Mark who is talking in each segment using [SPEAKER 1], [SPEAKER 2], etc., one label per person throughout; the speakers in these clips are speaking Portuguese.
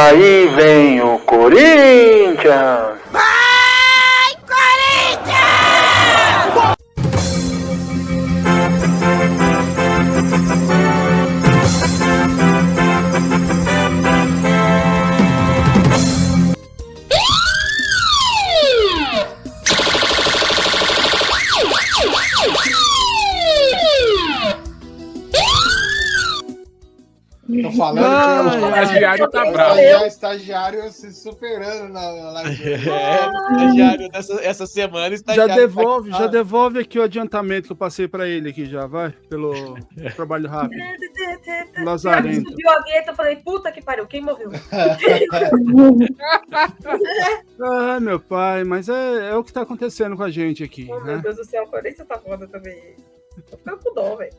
[SPEAKER 1] Aí vem o Corinthians!
[SPEAKER 2] Vai, Corinthians!
[SPEAKER 3] Tô falando que o
[SPEAKER 4] estagiário tá bravo.
[SPEAKER 3] O estagiário se superando na live.
[SPEAKER 5] Estagiário essa semana estagiário
[SPEAKER 6] já devolve aqui o adiantamento que eu passei pra ele aqui já, vai, pelo trabalho rápido. Lazarento.
[SPEAKER 7] Subiu a vinheta, eu falei, puta que pariu, quem morreu?
[SPEAKER 6] Ah, meu pai, mas é o que tá acontecendo com a gente aqui,
[SPEAKER 7] Oh,
[SPEAKER 6] né?
[SPEAKER 7] meu Deus do céu, a Corinthians tá foda também. Tô ficando com dó, velho.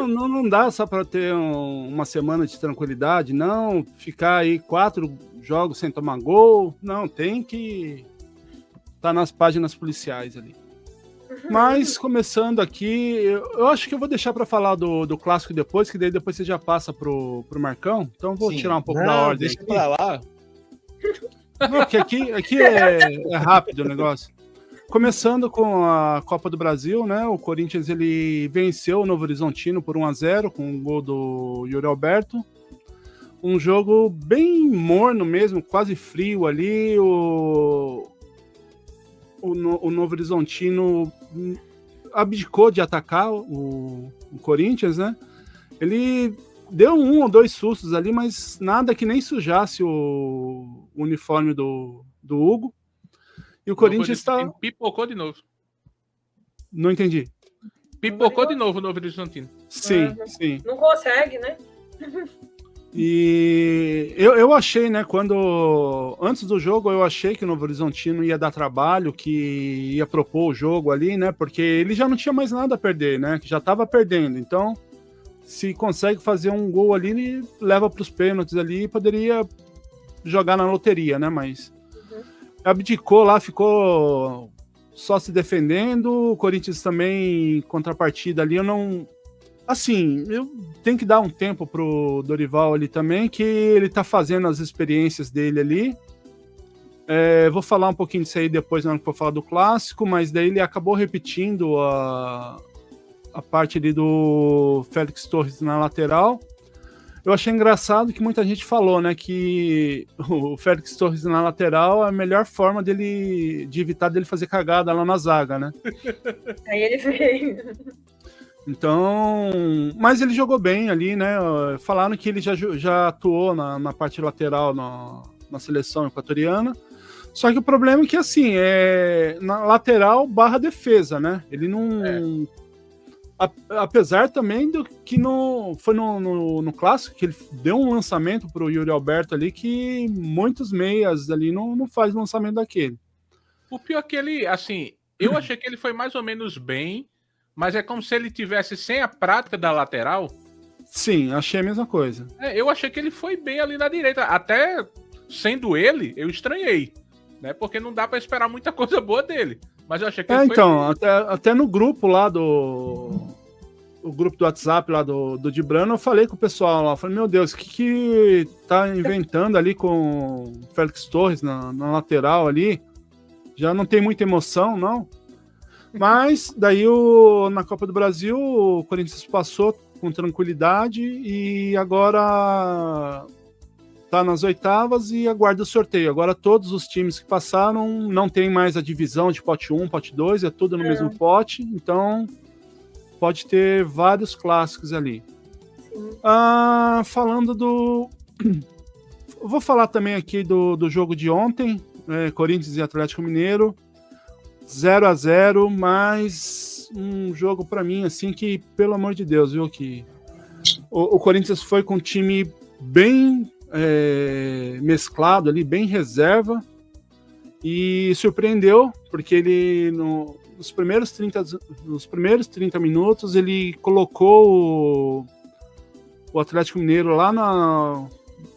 [SPEAKER 6] Não dá só para ter uma semana de tranquilidade, não ficar aí 4 jogos sem tomar gol, não, tem que estar nas páginas policiais ali. Mas, começando aqui, eu acho que eu vou deixar para falar do clássico depois, que daí depois você já passa pro Marcão, então eu vou tirar um pouco da ordem.
[SPEAKER 5] Deixa pra lá.
[SPEAKER 6] Não, porque aqui é rápido o negócio. Começando com a Copa do Brasil, né? O Corinthians ele venceu o Novo Horizontino por 1-0 com um gol do Yuri Alberto. Um jogo bem morno mesmo, quase frio ali. O Novo Horizontino abdicou de atacar o Corinthians, né? Ele deu 1 ou 2 sustos ali, mas nada que nem sujasse o uniforme do Hugo. E o Corinthians está...
[SPEAKER 4] Pipocou de novo.
[SPEAKER 6] Não entendi.
[SPEAKER 4] Pipocou de novo o Novo Horizontino.
[SPEAKER 6] Sim, sim.
[SPEAKER 7] Não consegue, né?
[SPEAKER 6] E eu achei, né, antes do jogo, eu achei que o Novo Horizontino ia dar trabalho, que ia propor o jogo ali, né, porque ele já não tinha mais nada a perder, né, que já estava perdendo. Então, se consegue fazer um gol ali, ele leva para os pênaltis ali e poderia jogar na loteria, né, mas... abdicou lá, ficou só se defendendo. O Corinthians também, em contrapartida ali, eu tenho que dar um tempo pro Dorival ali também, que ele tá fazendo as experiências dele ali. Vou falar um pouquinho disso aí depois, na hora que eu falar do clássico, mas daí ele acabou repetindo a parte ali do Félix Torres na lateral. Eu achei engraçado que muita gente falou, né, que o Félix Torres na lateral é a melhor forma de evitar dele fazer cagada lá na zaga, né?
[SPEAKER 7] Aí ele veio.
[SPEAKER 6] Então, mas ele jogou bem ali, né? Falaram que ele já atuou na parte lateral na seleção equatoriana. Só que o problema é que, assim, na lateral barra defesa, né? Ele não... Apesar também do que foi no clássico que ele deu um lançamento pro Yuri Alberto ali que muitos meias ali não faz lançamento daquele.
[SPEAKER 4] O pior é que ele, assim, eu achei que ele foi mais ou menos bem, mas é como se ele tivesse sem a prática da lateral.
[SPEAKER 6] Sim, achei a mesma coisa.
[SPEAKER 4] Eu achei que ele foi bem ali na direita, até sendo ele, eu estranhei, né? Porque não dá pra esperar muita coisa boa dele. Mas eu achei que ele
[SPEAKER 6] então, até no grupo lá o grupo do WhatsApp lá do Dibrano, eu falei com o pessoal lá, falei, meu Deus, o que tá inventando ali com o Félix Torres na lateral ali? Já não tem muita emoção, não? Mas daí na Copa do Brasil o Corinthians passou com tranquilidade e agora tá nas oitavas e aguarda o sorteio. Agora todos os times que passaram não tem mais a divisão de pote 1, pote 2, é tudo no mesmo pote, então pode ter vários clássicos ali. Falando vou falar também aqui do jogo de ontem, Corinthians e Atlético Mineiro, 0-0, mas um jogo para mim assim que, pelo amor de Deus, viu, que o Corinthians foi com um time bem mesclado ali, bem reserva, e surpreendeu, porque ele nos primeiros 30 minutos ele colocou o Atlético Mineiro lá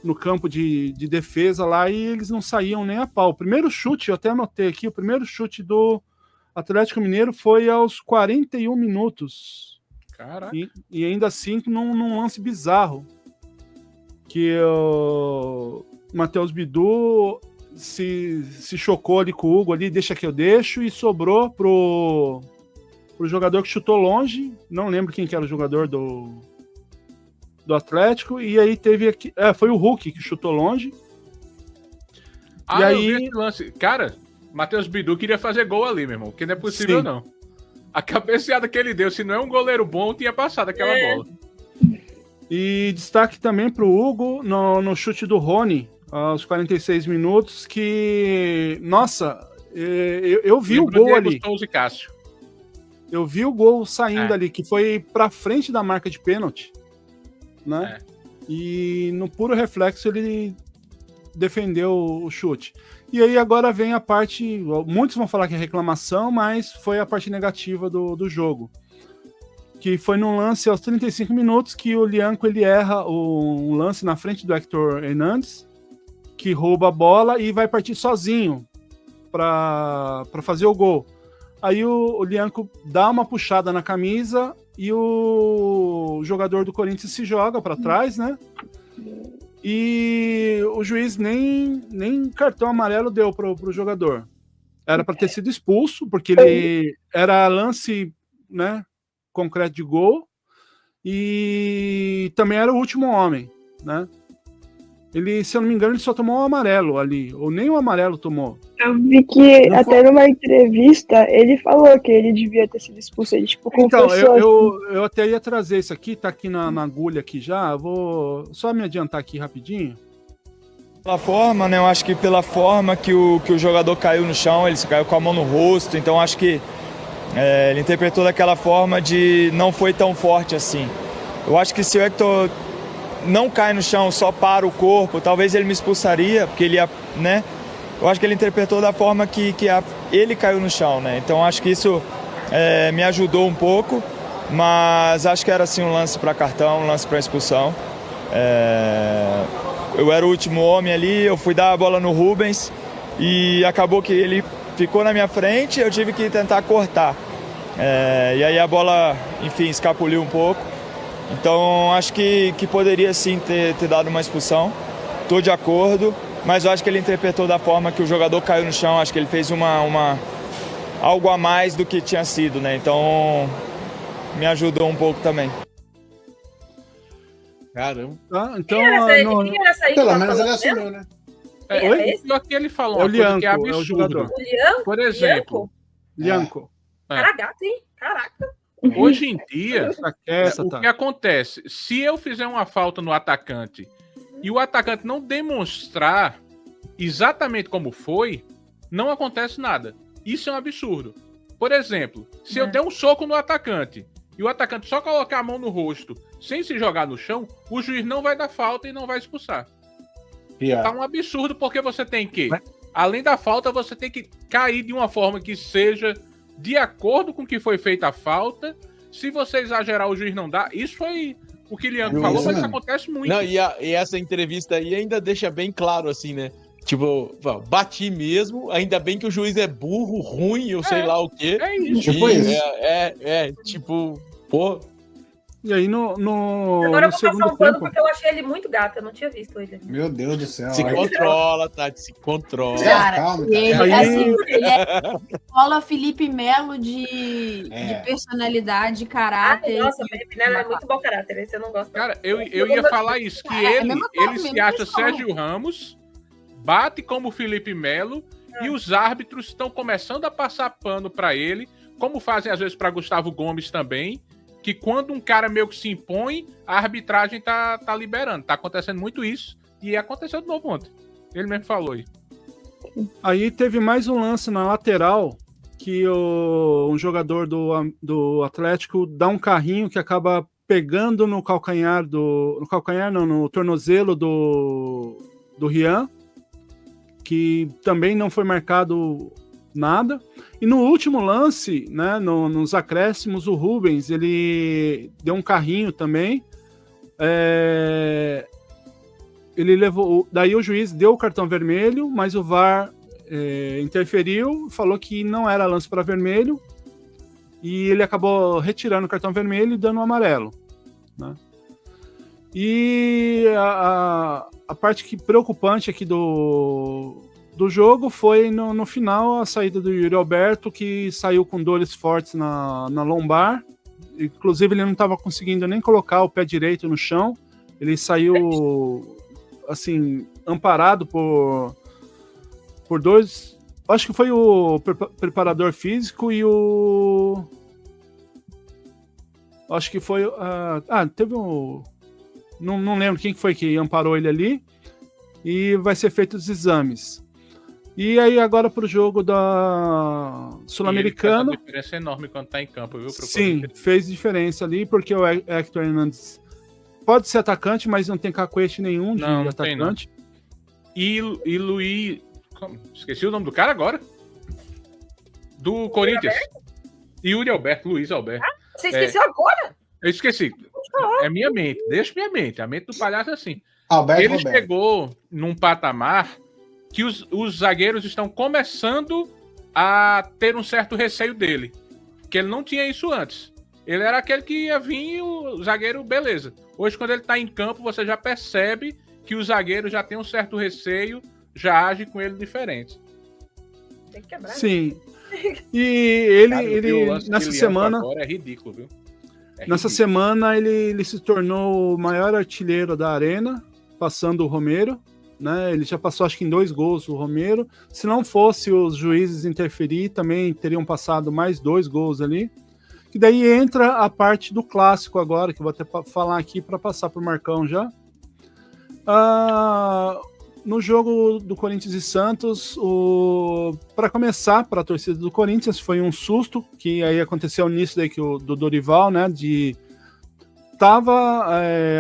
[SPEAKER 6] no campo de defesa lá, e eles não saíam nem a pau. O primeiro chute, eu até anotei aqui, o primeiro chute do Atlético Mineiro foi aos 41 minutos.
[SPEAKER 4] Caraca.
[SPEAKER 6] E ainda assim num lance bizarro, que Matheus Bidu se chocou ali com o Hugo ali, deixa que eu deixo, e sobrou pro jogador que chutou longe, não lembro quem que era o jogador do Atlético, e aí teve aqui, foi o Hulk que chutou longe.
[SPEAKER 4] Ah,
[SPEAKER 6] E
[SPEAKER 4] eu
[SPEAKER 6] aí-
[SPEAKER 4] vi esse lance. Cara, Matheus Bidu queria fazer gol ali, meu irmão, que não é possível
[SPEAKER 6] Sim.
[SPEAKER 4] não. A cabeceada que ele deu, se não é um goleiro bom, tinha passado aquela bola.
[SPEAKER 6] E destaque também pro Hugo no chute do Rony, aos 46 minutos, que, nossa, eu vi o
[SPEAKER 4] Lembrou
[SPEAKER 6] gol
[SPEAKER 4] Diego
[SPEAKER 6] ali.
[SPEAKER 4] Souza e Cássio.
[SPEAKER 6] Eu vi o gol saindo
[SPEAKER 4] É.
[SPEAKER 6] ali, que foi pra frente da marca de pênalti, né? E no puro reflexo ele defendeu o chute. E aí agora vem a parte, muitos vão falar que é reclamação, mas foi a parte negativa do jogo. Que foi num lance aos 35 minutos que o Lianco ele erra um lance na frente do Hector Hernandes, que rouba a bola e vai partir sozinho para fazer o gol. Aí o Lianco dá uma puxada na camisa e o jogador do Corinthians se joga para trás, né? E o juiz nem cartão amarelo deu pro jogador. Era para ter sido expulso, porque ele era lance, né, concreto de gol, e também era o último homem, né? Ele, se eu não me engano, ele só tomou um amarelo ali, ou nem o amarelo tomou.
[SPEAKER 8] Eu vi que
[SPEAKER 3] Não
[SPEAKER 8] até numa entrevista ele falou que ele devia ter sido expulso. Ele, tipo,
[SPEAKER 6] Então,
[SPEAKER 8] confessou.
[SPEAKER 6] eu até ia trazer isso aqui, tá aqui na agulha aqui já, eu vou só me adiantar aqui rapidinho.
[SPEAKER 9] Pela forma, né? Eu acho que pela forma que o jogador caiu no chão, ele caiu com a mão no rosto, então acho que ele interpretou daquela forma de não foi tão forte assim. Eu acho que se o Hector não cai no chão, só para o corpo, talvez ele me expulsaria, porque ele ia, né? Eu acho que ele interpretou da forma que ele caiu no chão, né? Então acho que isso me ajudou um pouco, mas acho que era assim um lance para cartão, um lance para expulsão. Eu era o último homem ali, eu fui dar a bola no Rubens e acabou que ele ficou na minha frente, eu tive que tentar cortar. E aí a bola, enfim, escapuliu um pouco. Então acho que poderia sim ter dado uma expulsão. Estou de acordo, mas eu acho que ele interpretou da forma que o jogador caiu no chão. Acho que ele fez algo a mais do que tinha sido, né? Então me ajudou um pouco também.
[SPEAKER 5] Caramba.
[SPEAKER 6] Tá? Então,
[SPEAKER 7] Quem era essa aí que
[SPEAKER 3] Pelo
[SPEAKER 7] tava
[SPEAKER 3] menos ele
[SPEAKER 7] falando mesmo?
[SPEAKER 3] assumiu, né?
[SPEAKER 7] Quem
[SPEAKER 6] Oi?
[SPEAKER 7] era esse?
[SPEAKER 4] Pior que ele falou
[SPEAKER 6] É o
[SPEAKER 4] uma coisa
[SPEAKER 6] Lianco,
[SPEAKER 4] que é
[SPEAKER 6] é o
[SPEAKER 4] absurdo.
[SPEAKER 6] jogador.
[SPEAKER 7] O Lianco?
[SPEAKER 4] Por exemplo,
[SPEAKER 6] Lianco.
[SPEAKER 7] Cara gato, hein? Caraca.
[SPEAKER 4] hoje em dia,
[SPEAKER 6] Tá quieta,
[SPEAKER 4] o
[SPEAKER 6] tá.
[SPEAKER 4] que acontece? Se eu fizer uma falta no atacante e o atacante não demonstrar exatamente como foi, não acontece nada. Isso é um absurdo. Por exemplo, se eu der um soco no atacante e o atacante só colocar a mão no rosto sem se jogar no chão, o juiz não vai dar falta e não vai expulsar. Tá um absurdo porque você tem que, além da falta, você tem que cair de uma forma que seja de acordo com o que foi feita a falta. Se você exagerar, o juiz não dá. Isso foi o que o Lianco falou, mas isso acontece muito.
[SPEAKER 5] Não, e essa entrevista aí ainda deixa bem claro, assim, né? Tipo, bati mesmo, ainda bem que o juiz é burro, ruim, eu sei lá o quê.
[SPEAKER 4] É isso.
[SPEAKER 3] Tipo isso.
[SPEAKER 5] Tipo, pô.
[SPEAKER 6] E aí no
[SPEAKER 7] Agora eu vou passar
[SPEAKER 6] segundo
[SPEAKER 7] um pano
[SPEAKER 6] tempo,
[SPEAKER 7] porque eu achei ele muito gato. Eu não tinha visto ele.
[SPEAKER 3] Meu Deus do céu.
[SPEAKER 5] Se
[SPEAKER 3] Aí-
[SPEAKER 5] controla, Tati, se controla.
[SPEAKER 3] Cara,
[SPEAKER 10] Cara,
[SPEAKER 3] calma,
[SPEAKER 10] ele,
[SPEAKER 3] cara.
[SPEAKER 6] Aí-
[SPEAKER 10] assim, ele é escola Felipe Melo de personalidade,
[SPEAKER 7] Ah,
[SPEAKER 10] caráter.
[SPEAKER 7] nossa, o Felipe Neto é muito bom caráter. Esse eu não gosto.
[SPEAKER 4] Cara, eu ia falar isso, que
[SPEAKER 10] É,
[SPEAKER 4] ele
[SPEAKER 10] mesmo
[SPEAKER 4] se acha
[SPEAKER 10] pessoal.
[SPEAKER 4] Sérgio Ramos, bate como Felipe Melo, e os árbitros estão começando a passar pano pra ele, como fazem às vezes pra Gustavo Gomes também, que quando um cara meio que se impõe, a arbitragem tá liberando. Tá acontecendo muito isso, e aconteceu de novo ontem. Ele mesmo falou aí.
[SPEAKER 6] aí teve mais um lance na lateral que um jogador do Atlético dá um carrinho que acaba pegando no calcanhar no tornozelo do Rian, que também não foi marcado nada. E no último lance, né, nos acréscimos, o Rubens, ele deu um carrinho também. Ele levou. Daí o juiz deu o cartão vermelho, mas o VAR interferiu, falou que não era lance para vermelho, e ele acabou retirando o cartão vermelho e dando um amarelo, né? E a parte preocupante aqui do jogo foi no final a saída do Yuri Alberto, que saiu com dores fortes na lombar. Inclusive, ele não estava conseguindo nem colocar o pé direito no chão. Ele saiu, assim, amparado por dois... Acho que foi o preparador físico e o... Acho que foi... teve um... Não lembro quem foi que amparou ele ali. E vai ser feito os exames. E aí, agora pro jogo da Sul-Americana...
[SPEAKER 4] Faz uma diferença enorme quando tá em campo, viu?
[SPEAKER 6] Sim, fez diferença ali, porque o Hector Hernandes pode ser atacante, mas não tem cacuete nenhum de atacante.
[SPEAKER 4] E Luiz... Esqueci o nome do cara agora. Do Corinthians. Yuri Alberto, Luiz Alberto.
[SPEAKER 7] Você esqueceu agora?
[SPEAKER 4] Eu esqueci. É minha mente. Deixa minha mente. A mente do palhaço é assim.
[SPEAKER 3] Alberto
[SPEAKER 4] Ele
[SPEAKER 3] Roberto.
[SPEAKER 4] chegou num patamar que os zagueiros estão começando a ter um certo receio dele. Porque ele não tinha isso antes. Ele era aquele que ia vir o zagueiro, beleza. Hoje, quando ele tá em campo, você já percebe que o zagueiro já tem um certo receio, já age com ele diferente.
[SPEAKER 7] Tem que quebrar.
[SPEAKER 6] Sim. E ele,
[SPEAKER 4] Cara,
[SPEAKER 6] ele
[SPEAKER 4] o lance
[SPEAKER 6] nessa
[SPEAKER 4] que ele
[SPEAKER 6] semana...
[SPEAKER 4] agora é ridículo, viu?
[SPEAKER 6] Nessa semana ele se tornou o maior artilheiro da arena, passando o Romero, né? Ele já passou acho que em 2 gols o Romero. Se não fosse os juízes interferir, também teriam passado mais 2 gols ali. Que daí entra a parte do clássico agora, que eu vou até falar aqui para passar pro Marcão já. No jogo do Corinthians e Santos, para começar, para a torcida do Corinthians, foi um susto, que aí aconteceu nisso daí do Dorival, né, tava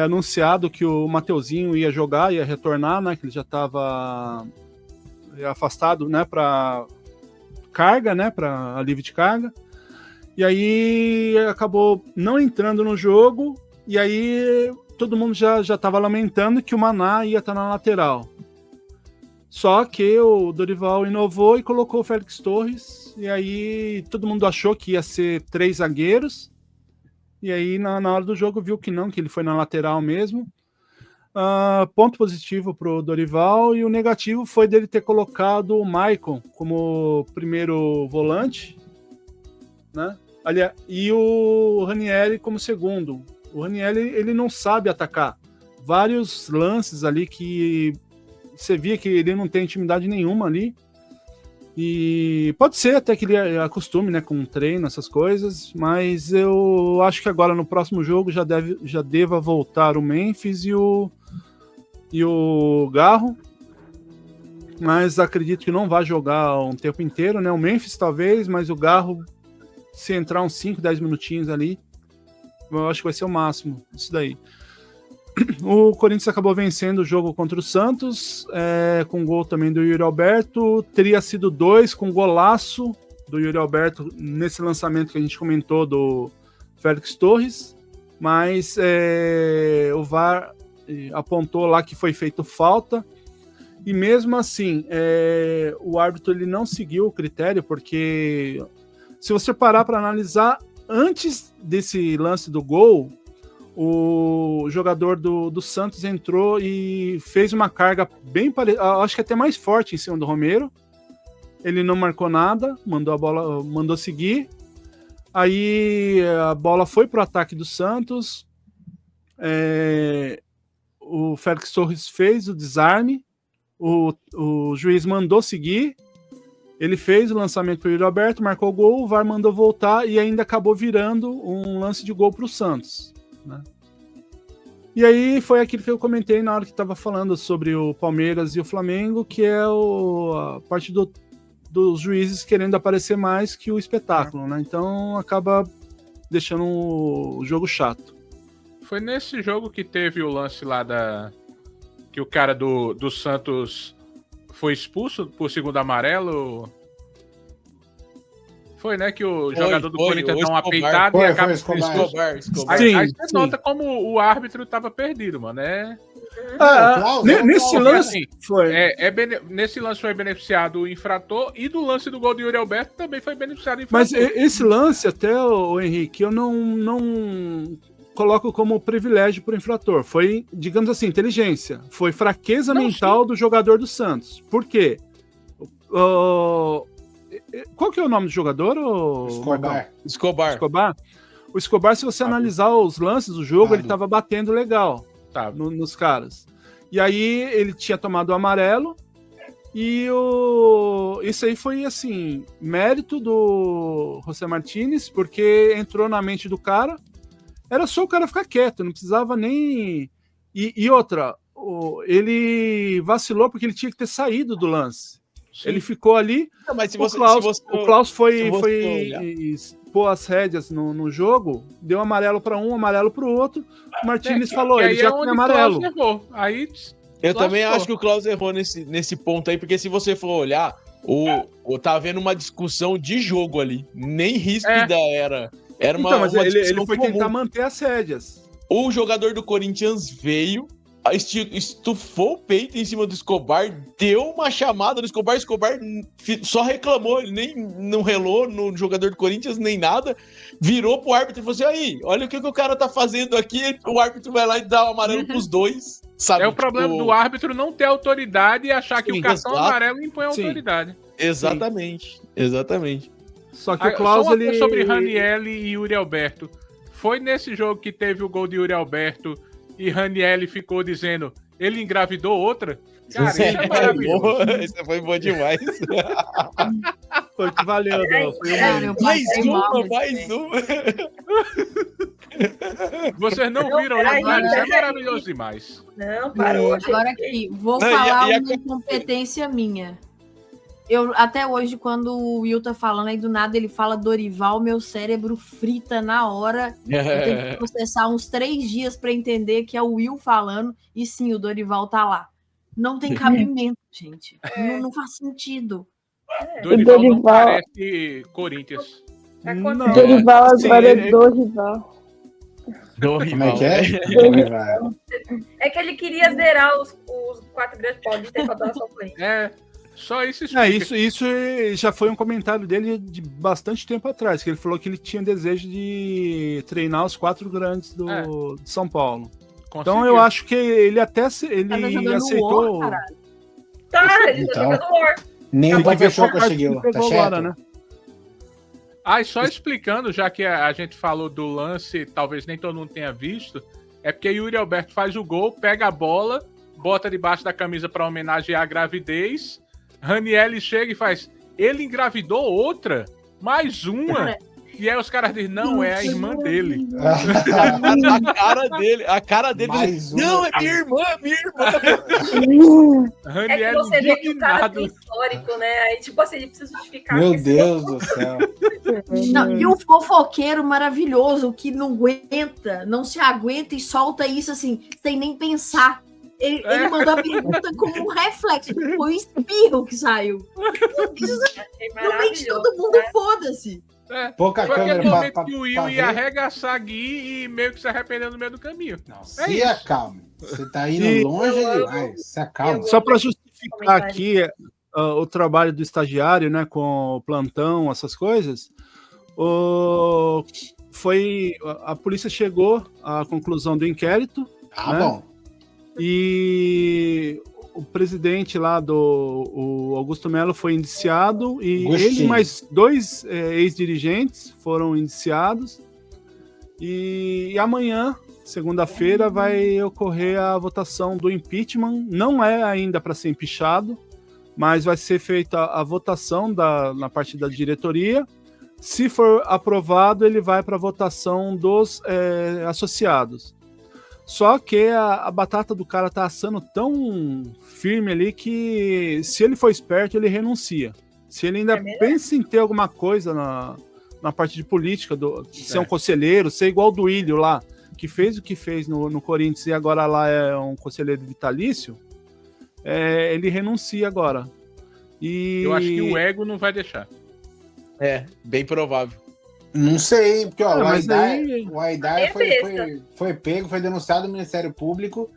[SPEAKER 6] anunciado que o Mateuzinho ia jogar, ia retornar, né, que ele já estava afastado, né, para carga, né, para alívio de carga, e aí acabou não entrando no jogo, e aí todo mundo já estava lamentando que o Maná ia estar na lateral. Só que o Dorival inovou e colocou o Félix Torres, e aí todo mundo achou que ia ser 3 zagueiros, e aí na hora do jogo viu que não, que ele foi na lateral mesmo. Ponto positivo para o Dorival, e o negativo foi dele ter colocado o Maicon como primeiro volante, né? Aliás, e o Ranieri como segundo. O Ranieri, ele não sabe atacar. Vários lances ali que você via que ele não tem intimidade nenhuma ali. E pode ser até que ele acostume, né, com treino, essas coisas, mas eu acho que agora no próximo jogo já deva voltar o Memphis e o Garro, mas acredito que não vai jogar um tempo inteiro, né? O Memphis talvez, mas o Garro, se entrar uns 5, 10 minutinhos ali, eu acho que vai ser o máximo, isso daí. O Corinthians acabou vencendo o jogo contra o Santos, com gol também do Yuri Alberto. Teria sido 2 com golaço do Yuri Alberto nesse lançamento que a gente comentou do Félix Torres, mas o VAR apontou lá que foi feito falta, e mesmo assim o árbitro ele não seguiu o critério, porque se você parar para analisar, antes desse lance do gol, o jogador do Santos entrou e fez uma carga bem parecida, acho que até mais forte em cima do Romero. Ele não marcou nada, mandou seguir. Aí a bola foi para o ataque do Santos. O Félix Torres fez o desarme. O juiz mandou seguir. Ele fez o lançamento para o Yuri Alberto, marcou o gol, o VAR mandou voltar e ainda acabou virando um lance de gol para o Santos, né? E aí foi aquilo que eu comentei na hora que estava falando sobre o Palmeiras e o Flamengo, que é a parte dos juízes querendo aparecer mais que o espetáculo, né? Então acaba deixando o jogo chato.
[SPEAKER 4] Foi nesse jogo que teve o lance lá que o cara do Santos foi expulso por segundo amarelo? Foi, né? Que o jogador do Corinthians dá uma peitada e acaba
[SPEAKER 5] Escobar.
[SPEAKER 4] Aí você nota como o árbitro tava perdido, mano.
[SPEAKER 6] Nesse lance foi.
[SPEAKER 4] Nesse lance foi beneficiado o infrator, e do lance do gol de Yuri Alberto também foi beneficiado o
[SPEAKER 6] Mas
[SPEAKER 4] infrator.
[SPEAKER 6] esse lance, até, o Henrique, eu não coloco como privilégio para o infrator. Foi, digamos assim, inteligência. Foi fraqueza mental do jogador do Santos. Por quê? Qual que é o nome do jogador? Escobar. O Escobar, se você analisar os lances do jogo, ele estava batendo legal nos caras. E aí ele tinha tomado o amarelo e isso aí foi, assim, mérito do José Martínez, porque entrou na mente do cara. Era só o cara ficar quieto, não precisava nem... E outra, ele vacilou porque ele tinha que ter saído do lance. Sim. Ele ficou ali. Não, mas o Klaus foi pôr as rédeas no jogo, deu amarelo para um, amarelo para o outro. O Martínez falou, ele já tem amarelo.
[SPEAKER 4] Aí
[SPEAKER 5] eu também acho que o Klaus errou nesse ponto aí, porque se você for olhar, tá havendo uma discussão de jogo ali. Nem ríspida era. Era uma,
[SPEAKER 6] mas ele foi comum. Tentar manter as rédeas.
[SPEAKER 5] O jogador do Corinthians veio, estufou o peito em cima do Escobar, deu uma chamada no Escobar, o Escobar só reclamou, ele nem não relou no jogador do Corinthians, nem nada, virou pro árbitro e falou assim, aí, olha o que o cara tá fazendo aqui, o árbitro vai lá e dá o amarelo pros dois, sabe?
[SPEAKER 4] É o problema do árbitro não ter autoridade e achar que o cartão amarelo impõe a autoridade.
[SPEAKER 5] Exatamente.
[SPEAKER 6] Só que o Klaus,
[SPEAKER 4] só uma coisa sobre Raniel e Yuri Alberto. Foi nesse jogo que teve o gol de Yuri Alberto e Raniel ficou dizendo, ele engravidou outra? Cara, isso é maravilhoso.
[SPEAKER 5] Isso foi bom demais.
[SPEAKER 6] Foi que valeu, não.
[SPEAKER 5] Mais uma.
[SPEAKER 4] Vocês não viram lá, mas é maravilhoso demais.
[SPEAKER 10] Não, parou. Agora aqui, vou falar uma incompetência minha. Eu, até hoje, quando o Will tá falando aí do nada, ele fala Dorival, meu cérebro frita na hora. Eu tenho que processar uns 3 dias para entender que é o Will falando. E sim, o Dorival tá lá. Não tem cabimento, gente. Não faz sentido.
[SPEAKER 4] Dorival não parece Corinthians.
[SPEAKER 8] Não. Dorival agora é Dorival.
[SPEAKER 3] Como é que é? Dorival.
[SPEAKER 7] É que ele queria zerar os 4 grandes paulistas pra dar só play.
[SPEAKER 4] Só isso explica.
[SPEAKER 6] Isso já foi um comentário dele de bastante tempo atrás, que ele falou que ele tinha desejo de treinar os 4 grandes de São Paulo. Conseguiu. Então eu acho que ele até ele aceitou.
[SPEAKER 7] War, ele tá jogando War.
[SPEAKER 3] Nem o professor conseguiu.
[SPEAKER 6] Tá agora, né?
[SPEAKER 4] E só explicando, já que a gente falou do lance, talvez nem todo mundo tenha visto, é porque Yuri Alberto faz o gol, pega a bola, bota debaixo da camisa para homenagear a gravidez. Raniel chega e faz, ele engravidou outra? Mais uma? E aí os caras dizem, não, é a irmã dele.
[SPEAKER 5] A cara dele. Não, é minha irmã.
[SPEAKER 7] É que você vê que o cara tem histórico, né? Aí, tipo assim, ele precisa justificar.
[SPEAKER 3] Meu Deus do céu.
[SPEAKER 10] Não, e o fofoqueiro maravilhoso que não se aguenta e solta isso assim, sem nem pensar. Ele mandou a pergunta como um reflexo. Foi um espirro que saiu. No meio de todo mundo, foda-se.
[SPEAKER 3] Pouca
[SPEAKER 4] foi
[SPEAKER 3] câmera
[SPEAKER 4] aquele momento que o Will ia arregaçar a Gui e meio que se arrependeu no meio do caminho.
[SPEAKER 3] Não, se acalme. Você tá indo longe demais. Se acalma.
[SPEAKER 6] Só para justificar aqui o trabalho do estagiário, né, com o plantão, essas coisas, a polícia chegou à conclusão do inquérito. Né?
[SPEAKER 3] Bom.
[SPEAKER 6] E o presidente lá o Augusto Melo foi indiciado e ele e mais 2 ex-dirigentes foram indiciados. E amanhã, segunda-feira, vai ocorrer a votação do impeachment. Não é ainda para ser empichado, mas vai ser feita a votação na parte da diretoria. Se for aprovado, ele vai para a votação dos associados. Só que a batata do cara tá assando tão firme ali que, se ele for esperto, ele renuncia. Se ele ainda pensa em ter alguma coisa na parte de política, ser um conselheiro, ser igual o do Duílio lá, que fez o que fez no Corinthians e agora lá é um conselheiro vitalício, ele renuncia agora.
[SPEAKER 4] Eu acho que o ego não vai deixar.
[SPEAKER 5] Bem provável.
[SPEAKER 3] Não sei, porque o Aidar foi pego, foi denunciado no Ministério Público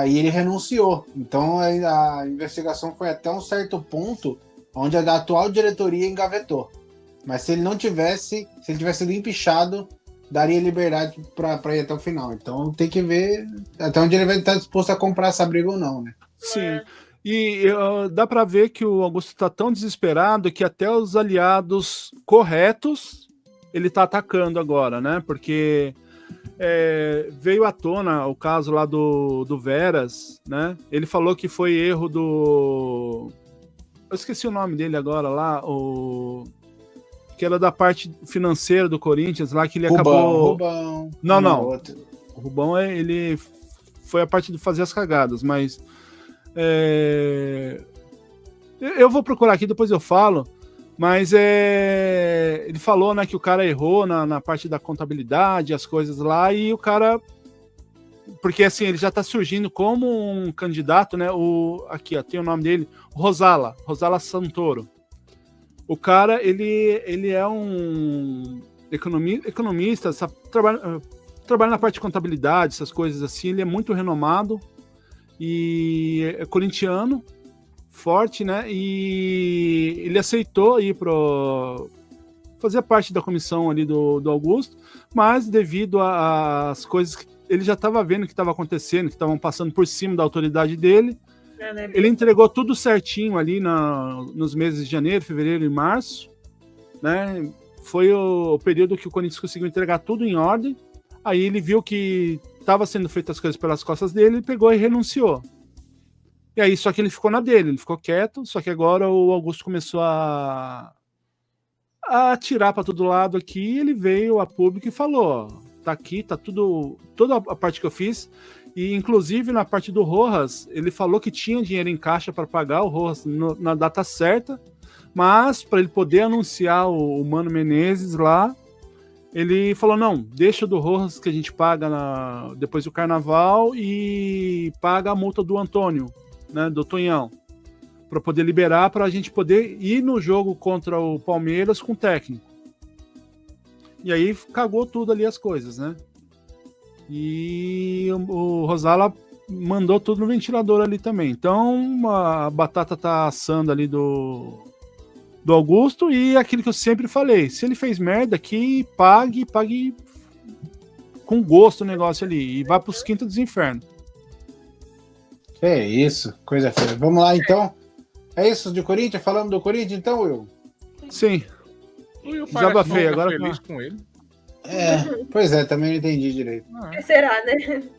[SPEAKER 3] e ele renunciou. Então a investigação foi até um certo ponto onde a atual diretoria engavetou. Mas se ele tivesse sido empichado, daria liberdade para ir até o final. Então tem que ver até onde ele vai estar disposto a comprar essa briga ou não, né?
[SPEAKER 6] Sim. E dá para ver que o Augusto está tão desesperado que até os aliados corretos ele está atacando agora, né? Porque veio à tona o caso lá do Veras, né? Ele falou que foi erro do... Eu esqueci o nome dele agora lá, que era da parte financeira do Corinthians, lá que ele acabou...
[SPEAKER 3] Rubão.
[SPEAKER 6] Não. O Rubão, ele foi a parte de fazer as cagadas, mas... Eu vou procurar aqui, depois eu falo, mas ele falou, né, que o cara errou na parte da contabilidade, as coisas lá, e o cara... Porque, assim, ele já tá surgindo como um candidato, né, aqui, ó, tem o nome dele, Rosala Santoro. O cara, ele é um economista, sabe, trabalha na parte de contabilidade, essas coisas assim, ele é muito renomado, e é corintiano, forte, né? E ele aceitou ir fazer parte da comissão ali do Augusto, mas devido às coisas que ele já estava vendo que estava acontecendo, que estavam passando por cima da autoridade dele, ele entregou tudo certinho ali nos meses de janeiro, fevereiro e março, né? Foi o período que o Corinthians conseguiu entregar tudo em ordem. Aí ele viu que estava sendo feitas as coisas pelas costas dele, ele pegou e renunciou. E aí, só que ele ficou na dele, ele ficou quieto, só que agora o Augusto começou a atirar para todo lado aqui, ele veio a público e falou, ó, tá aqui, tá tudo, toda a parte que eu fiz, e inclusive na parte do Rojas, ele falou que tinha dinheiro em caixa para pagar o Rojas na data certa, mas para ele poder anunciar o Mano Menezes lá, ele falou, não, deixa do Rojas que a gente paga depois do Carnaval e paga a multa do Antônio, né, do Tonhão, para poder liberar, para a gente poder ir no jogo contra o Palmeiras com o técnico. E aí cagou tudo ali as coisas, né? E o Rosala mandou tudo no ventilador ali também. Então a batata tá assando ali do Augusto, e aquilo que eu sempre falei, se ele fez merda aqui, pague com gosto o negócio ali, e vá pros quintos dos infernos.
[SPEAKER 3] É isso, coisa feia. Vamos lá então. É isso de Corinthians? Falando do Corinthians então, Will?
[SPEAKER 6] Sim.
[SPEAKER 4] Desabafei agora. Feliz com ele.
[SPEAKER 3] Pois é, também não entendi direito.
[SPEAKER 7] Será, né?